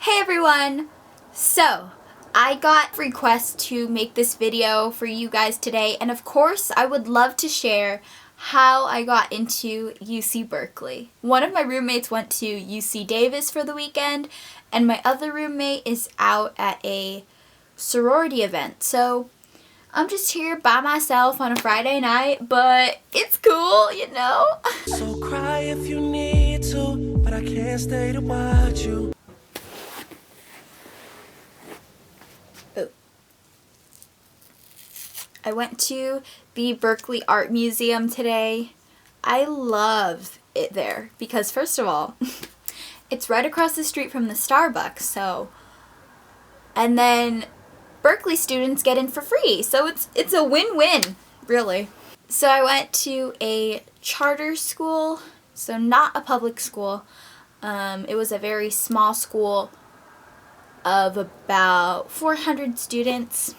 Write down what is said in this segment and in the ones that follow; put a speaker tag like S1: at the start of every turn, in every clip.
S1: Hey everyone! So, I got requests to make this video for you guys today, and of course I would love to share how I got into UC Berkeley. One of my roommates went to UC Davis for the weekend, and my other roommate is out at a sorority event. So, I'm just here by myself on a Friday night, but it's cool, you know?
S2: So cry if you need to, but I can't stay to watch you.
S1: I went to the Berkeley Art Museum today. I love it there because, first of all, it's right across the street from the Starbucks, and then Berkeley students get in for free, so it's a win-win, really. So I went to a charter school, so not a public school. It was a very small school of about 400 students.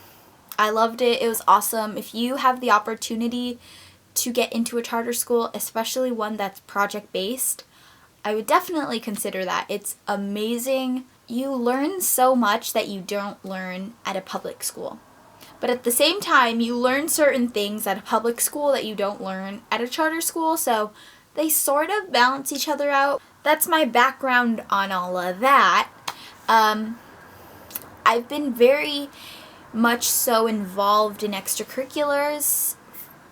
S1: I loved it. It was awesome. If you have the opportunity to get into a charter school, especially one that's project-based, I would definitely consider that. It's amazing. You learn so much that you don't learn at a public school. But at the same time, you learn certain things at a public school that you don't learn at a charter school, so they sort of balance each other out. That's my background on all of that. I've been very much so involved in extracurriculars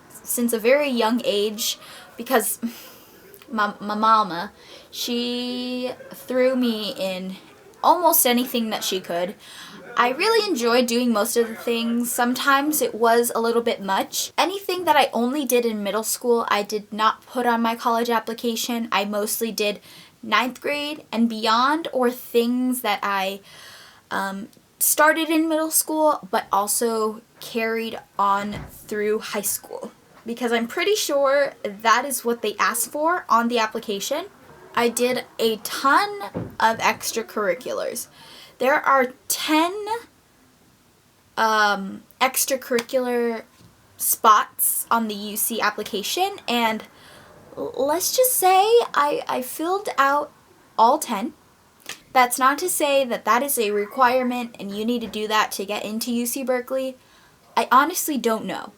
S1: since a very young age because my mama, she threw me in almost anything that she could. I really enjoyed doing most of the things. Sometimes it was a little bit much. Anything that I only did in middle school, I did not put on my college application. I mostly did 9th grade and beyond, or things that I started in middle school but also carried on through high school, because I'm pretty sure that is what they asked for on the application. I did a ton of extracurriculars. There are 10 extracurricular spots on the UC application, and let's just say I filled out all 10. That's not to say that that is a requirement and you need to do that to get into UC Berkeley. I honestly don't know.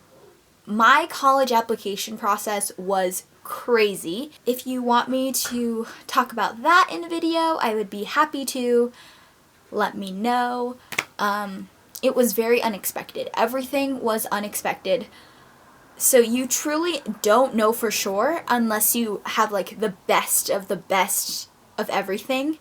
S1: My college application process was crazy. If you want me to talk about that in a video, I would be happy to. Let me know. It was very unexpected. Everything was unexpected. So you truly don't know for sure unless you have like the best of everything.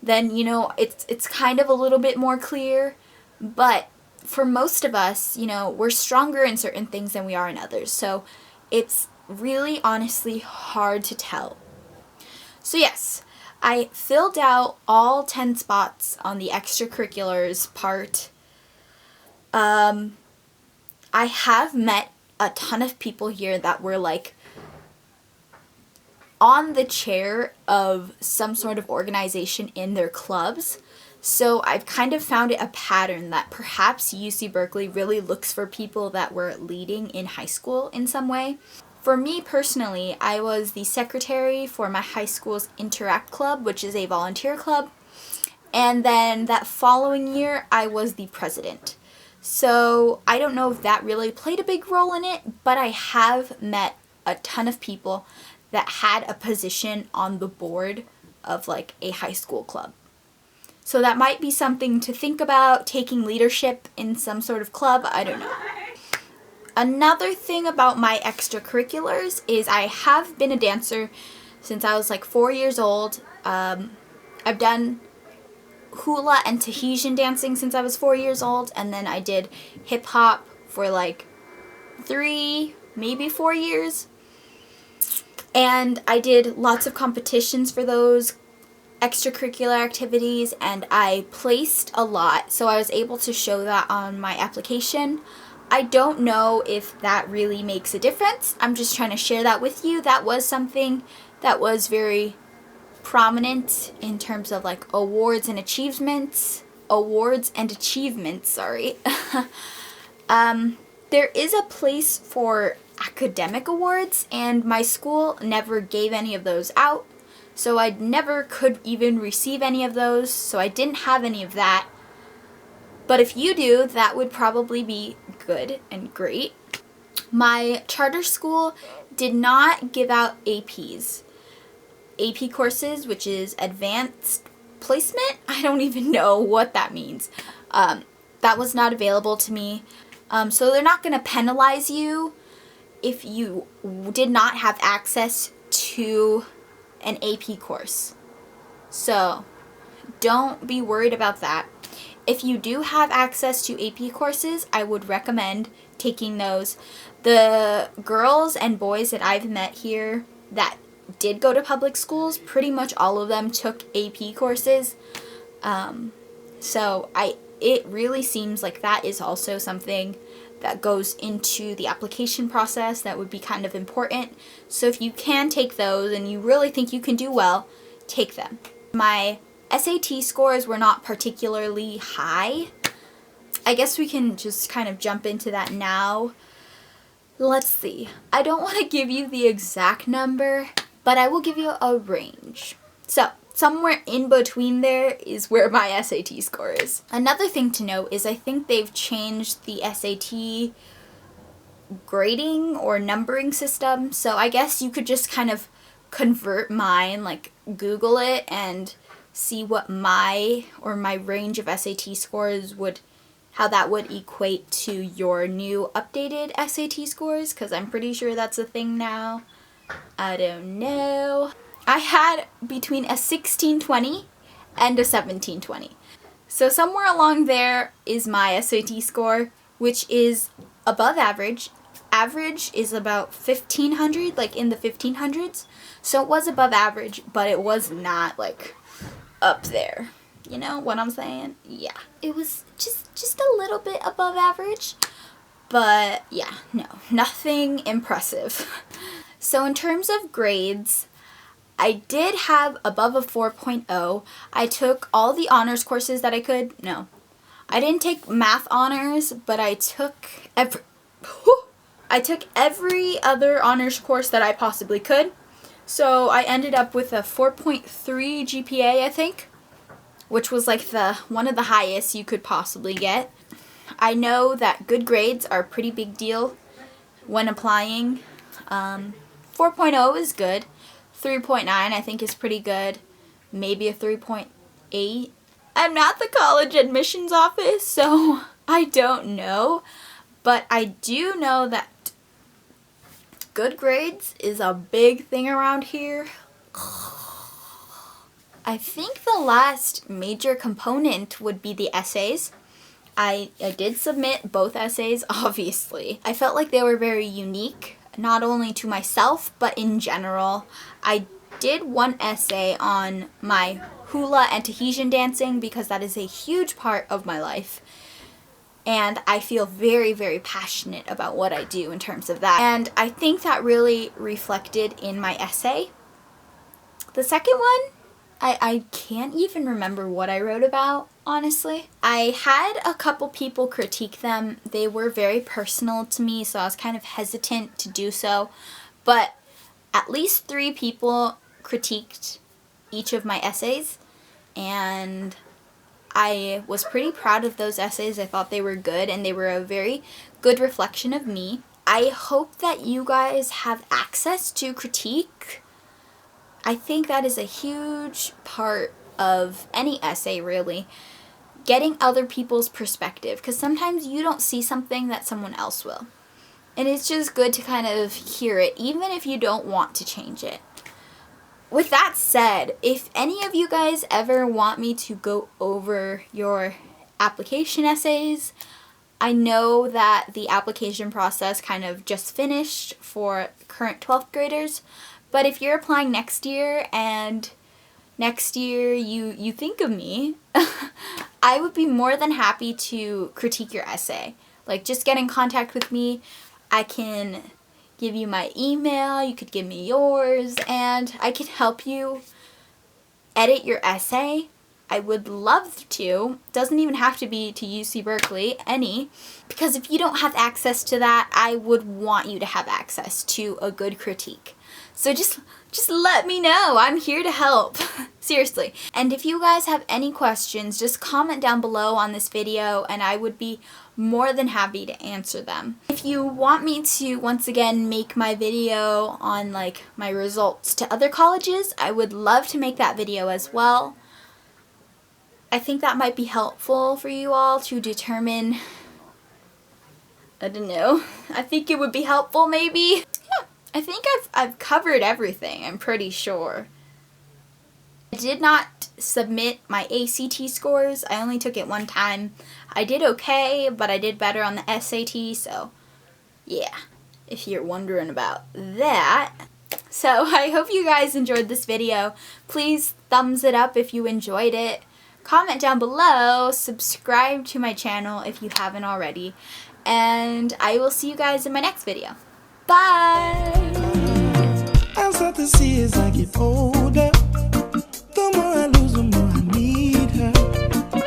S1: Then, you know, it's kind of a little bit more clear. But for most of us, you know, we're stronger in certain things than we are in others. So it's really honestly hard to tell. So yes, I filled out all 10 spots on the extracurriculars part. I have met a ton of people here that were like on the chair of some sort of organization in their clubs. So I've kind of found it a pattern that perhaps UC Berkeley really looks for people that were leading in high school in some way. For me personally, I was the secretary for my high school's Interact Club, which is a volunteer club. And then that following year, I was the president. So I don't know if that really played a big role in it, but I have met a ton of people that had a position on the board of like a high school club. So that might be something to think about, taking leadership in some sort of club, I don't know. Another thing about my extracurriculars is I have been a dancer since I was like 4 years old. I've done hula and Tahitian dancing since I was 4 years old, and then I did hip hop for like 3, maybe 4 years. And I did lots of competitions for those extracurricular activities, and I placed a lot, so I was able to show that on my application. I don't know if that really makes a difference. I'm just trying to share that with you. That was something that was very prominent in terms of like awards and achievements, sorry. There is a place for academic awards, and my school never gave any of those out. so I never could even receive any of those, so I didn't have any of that. But if you do, that would probably be good and great. My charter school did not give out APs. AP courses, which is advanced placement. I don't even know what that means. That was not available to me. So they're not going to penalize you if you did not have access to an AP course. So don't be worried about that. If you do have access to AP courses, I would recommend taking those. The girls and boys that I've met here that did go to public schools, pretty much all of them took AP courses. So it really seems like that is also something that goes into the application process that would be kind of important. So if you can take those and you really think you can do well, take them. My SAT scores were not particularly high. I guess we can just kind of jump into that now. Let's see. I don't want to give you the exact number, but I will give you a range. So somewhere in between there is where my SAT score is. Another thing to note is I think they've changed the SAT grading or numbering system. So I guess you could just kind of convert mine, like Google it and see what my range of SAT scores how that would equate to your new updated SAT scores, because I'm pretty sure that's a thing now. I don't know. I had between a 1620 and a 1720. So somewhere along there is my SAT score, which is above average. Average is about 1500, like in the 1500s. So it was above average, but it was not like up there. You know what I'm saying? Yeah. It was just a little bit above average. But yeah, no, nothing impressive. So in terms of grades, I did have above a 4.0. I took all the honors courses that I could. No, I didn't take math honors, but I took every other honors course that I possibly could. So I ended up with a 4.3 GPA, I think, which was like one of the highest you could possibly get. I know that good grades are a pretty big deal when applying. 4.0 is good. 3.9 I think is pretty good. Maybe a 3.8. I'm not the college admissions office, so I don't know. But I do know that good grades is a big thing around here. I think the last major component would be the essays. I did submit both essays, obviously. I felt like they were very unique, not only to myself, but in general. I did one essay on my hula and Tahitian dancing because that is a huge part of my life. And I feel very, very passionate about what I do in terms of that. And I think that really reflected in my essay. The second one, I can't even remember what I wrote about, honestly. I had a couple people critique them. They were very personal to me, so I was kind of hesitant to do so. But at least 3 people critiqued each of my essays, and I was pretty proud of those essays. I thought they were good, and they were a very good reflection of me. I hope that you guys have access to critique. I think that is a huge part of any essay, really. Getting other people's perspective, because sometimes you don't see something that someone else will. And it's just good to kind of hear it, even if you don't want to change it. With that said, if any of you guys ever want me to go over your application essays, I know that the application process kind of just finished for current 12th graders, but if you're applying next year and next year you think of me, I would be more than happy to critique your essay. Like, just get in contact with me. I can give you my email, you could give me yours, and I can help you edit your essay. I would love to. Doesn't even have to be to UC Berkeley, because if you don't have access to that, I would want you to have access to a good critique. So just let me know. I'm here to help. Seriously. And if you guys have any questions, just comment down below on this video and I would be more than happy to answer them. If you want me to once again make my video on like my results to other colleges, I would love to make that video as well. I think that might be helpful for you all to determine, I don't know, I think it would be helpful maybe. Yeah, I think I've covered everything, I'm pretty sure. I did not submit my ACT scores, I only took it one time. I did okay, but I did better on the SAT, so yeah, if you're wondering about that. So I hope you guys enjoyed this video. Please thumbs it up if you enjoyed it. Comment down below, subscribe to my channel if you haven't already, and I will see you guys in my next video. Bye!
S2: As I see as I get older.